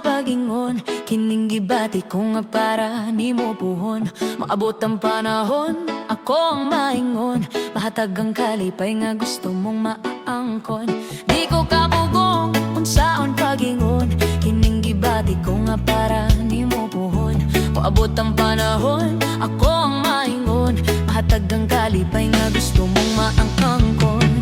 pag-ingon, kining gibati ko nga para nimo puhon. Maabot ang panahon, ako ang maingon, mahatag ang kalipay nga gusto mong maaangkon. Di ko kapugong, unsaon pag-ingon, kining gibati ko nga para nimo puhon. Maabot ang panahon, ako ang maingon, mahatag ang kalipay nga gusto mong maangkon.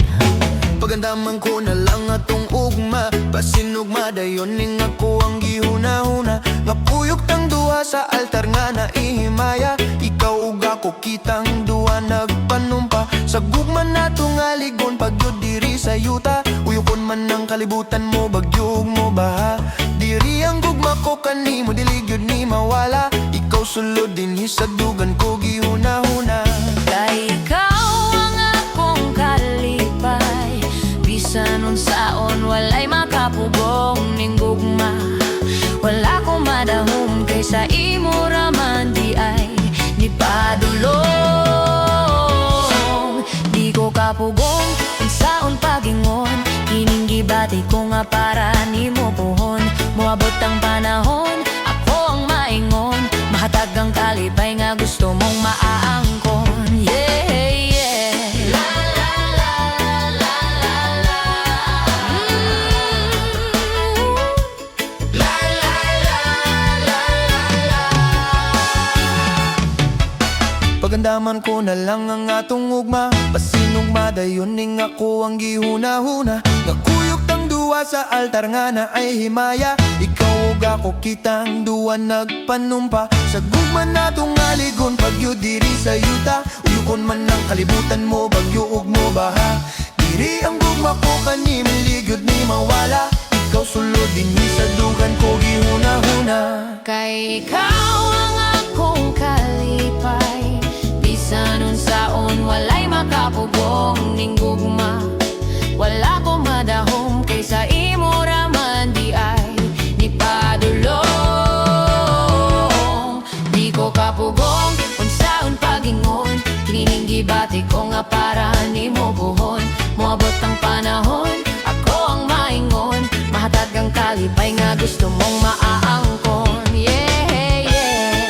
Pagandaman ko na lang atong ugma, pasinugma dayon ning ako ang gihuna-huna. Nga puyok tang duha sa altar nga naihimaya, ikaw ug ako kitang duha nagpanumpa. Sa gugma nato nga ligon pagyod diri sa yuta, uyukon man ang kalibutan mo bagyog mo baha. Diri ang gugma ko kanimo dili gyud ni mawala, ikaw sulod din hisadugan ko gihuna-huna. Kay ikaw ang akong kalipay, bisan unsaon walay makapugong ning gugma. Wala ko madahom kay sa imo raman di ay ni padulong. Di ko kapugong unsaon pag-ingon, kining gibati ko nga para nimo puhon. Moabot ang panahon, ako ang maingon, mahatag ang kalipay nga gusto mong maaangkon. Yeah, yeah. La la la la la la. La la la la la. Pagandaman ko na lang ang atong ugma, pasinugma dayon ning ako ang gihuna-huna. Nga kuyog tang duwa sa altar nga na ay himaya, ikaw ug ako kitang duwa nagpanumpa. Sa gugma natong aligon pagyud diri sa yuta, uyukon man ang kalibutan mo bagyo ug mo baha. Diri ang gugma ko kanimo ligyod ni mawala, ikaw sulod din sa dugan ko gihuna-huna. Kay ikaw ang akong kalipay, bisan unsaon walay makapugong ning gugma. Wala ko madahom kay sa imo raman di ay ni padulong. Di ko kapugong unsaon pag-ingon, kining gibati ko nga para nimo buhon. Moabot ang panahon, ako ang maingon, mahatag ang kalipay nga gusto mong maaangkon. Yeah, yeah.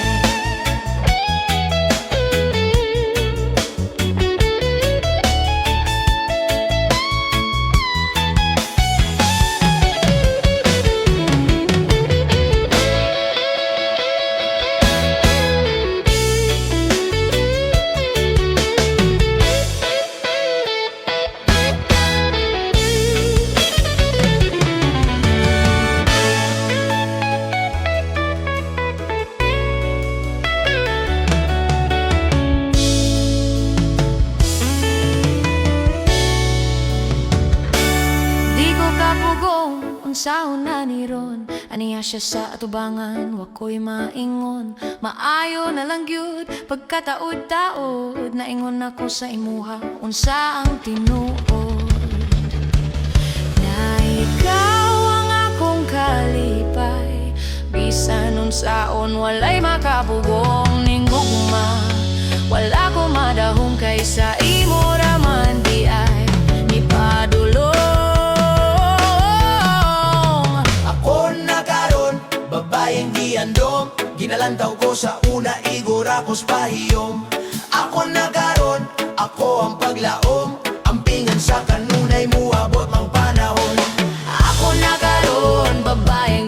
Unsaon na ni ron, aniya siya sa atubangan, wako'y maingon. Maayo na lang gyud pagkataod-taod, naingon ako sa imuha, unsa ang tinuod. Na ikaw ang akong kalipay, bisan unsaon walay makapugong ning gugma. Wala ko madahom kay sa imo raman di ay ni padulong. Babayeng di andom, ginalantaw ko sa una, igura ko's pahiyom. Ako na karon, ako ang paglaom, ampingan sa kanunay muabot mang panahon. Ako na karon, babayeng